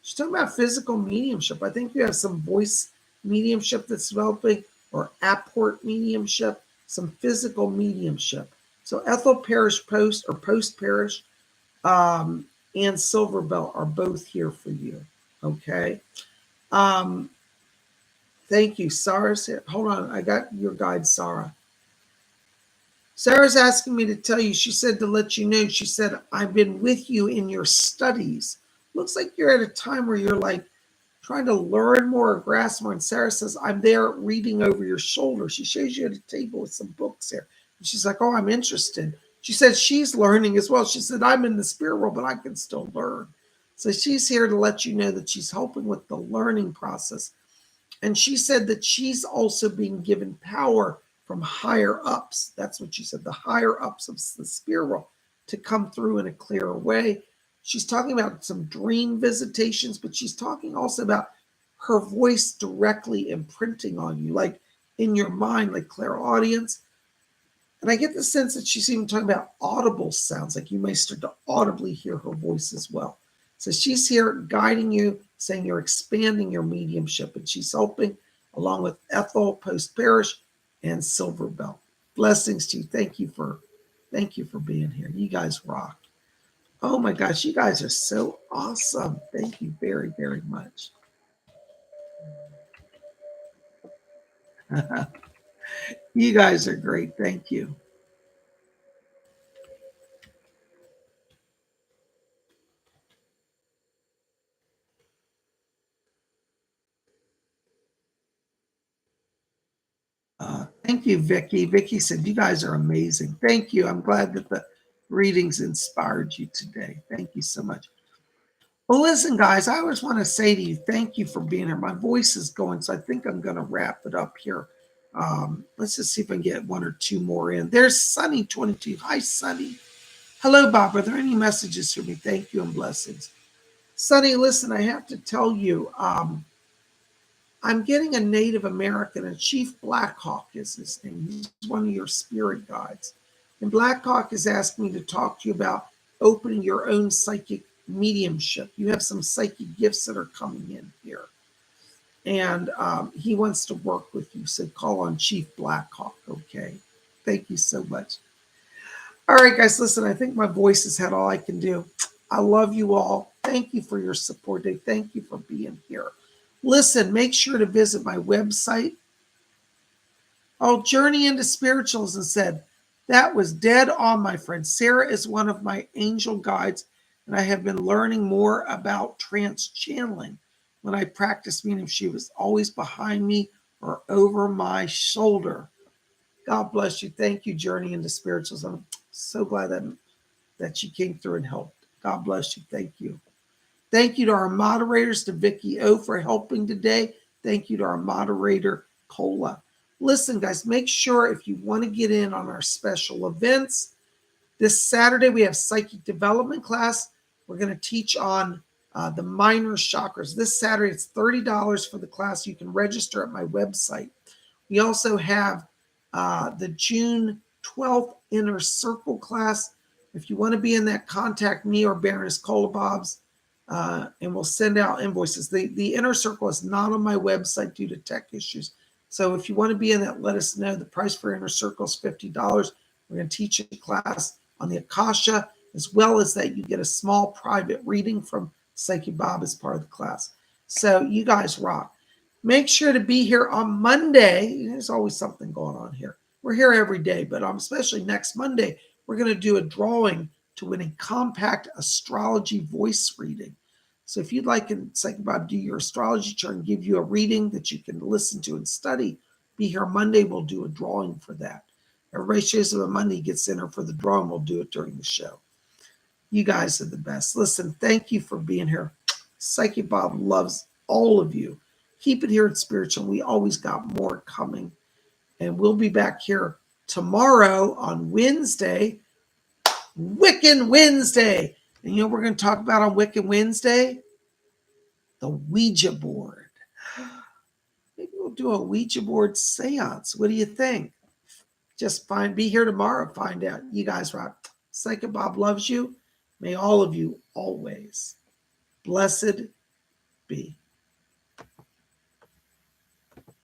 Speaker 1: she's talking about physical mediumship. I think you have some voice mediumship that's developing, or apport mediumship, some physical mediumship. So Ethel Parish Post, or Post Parish, and Silver Bell are both here for you. Okay. Thank you. Sarah's here. Hold on. I got your guide, Sarah. Sarah's asking me to tell you, she said to let you know, she said, I've been with you in your studies. Looks like you're at a time where you're like trying to learn more or grasp more. And Sarah says, I'm there reading over your shoulder. She shows you at a table with some books here. And she's like, oh, I'm interested. She said she's learning as well. She said, I'm in the spirit world, but I can still learn. So she's here to let you know that she's helping with the learning process. And she said that she's also being given power from higher ups. That's what she said, the higher ups of the spirit world, to come through in a clearer way. She's talking about some dream visitations, but she's talking also about her voice directly imprinting on you, like in your mind, like clairaudience. And I get the sense that she's even talking about audible sounds, like you may start to audibly hear her voice as well. So she's here guiding you, saying you're expanding your mediumship, and she's helping along with Ethel Post Parish and Silver Bell. Blessings to you. Thank you for being here. You guys rock. Oh my gosh, you guys are so awesome. Thank you very, very much. You guys are great. Thank you. Thank you, Vicky. Vicky said, you guys are amazing. Thank you. I'm glad that the readings inspired you today. Thank you so much. Well, listen, guys, I always want to say to you, thank you for being here. My voice is going, so I think I'm going to wrap it up here. Let's just see if I can get one or two more in. There's Sunny22. Hi, Sunny. Hello, Bob. Are there any messages for me? Thank you and blessings. Sunny, listen, I have to tell you, I'm getting a Native American, and Chief Blackhawk is his name. He's one of your spirit guides. And Blackhawk has asked me to talk to you about opening your own psychic mediumship. You have some psychic gifts that are coming in here. And he wants to work with you. So call on Chief Blackhawk, okay? Thank you so much. All right, guys, listen, I think my voice has had all I can do. I love you all. Thank you for your support today. Thank you for being here. Listen, make sure to visit my website. Oh, Journey into Spiritualism said, that was dead on, my friend. Sarah is one of my angel guides, and I have been learning more about trance channeling. When I practiced medium, she was always behind me or over my shoulder. God bless you. Thank you, Journey into Spiritualism. I'm so glad that you came through and helped. God bless you. Thank you. Thank you to our moderators, to Vicky O for helping today. Thank you to our moderator, Cola. Listen, guys, make sure if you want to get in on our special events, this Saturday we have psychic development class. We're going to teach on the minor chakras. This Saturday, it's $30 for the class. You can register at my website. We also have the June 12th Inner Circle class. If you want to be in that, contact me or Baroness Cola Bob's. And we'll send out invoices. The Inner Circle is not on my website due to tech issues. So if you want to be in that, let us know. The price for Inner Circle is $50. We're going to teach a class on the Akasha, as well as that you get a small private reading from Psychic Bob as part of the class. So you guys rock. Make sure to be here on Monday. There's always something going on here. We're here every day, but especially next Monday, we're going to do a drawing to win a compact astrology voice reading. So if you'd like in PsychicBob do your astrology chart and give you a reading that you can listen to and study, be here Monday. We'll do a drawing for that. Everybody shows up on Monday, gets in for the drawing. We'll do it during the show. You guys are the best. Listen, thank you for being here. Psychic Bob loves all of you. Keep it here at Spiritual. We always got more coming. And we'll be back here tomorrow on Wednesday, Wiccan Wednesday. And you know what we're going to talk about on Wiccan Wednesday? The Ouija board. Maybe we'll do a Ouija board seance. What do you think? Just be here tomorrow, find out. You guys rock. Psychic Bob loves you. May all of you always blessed be.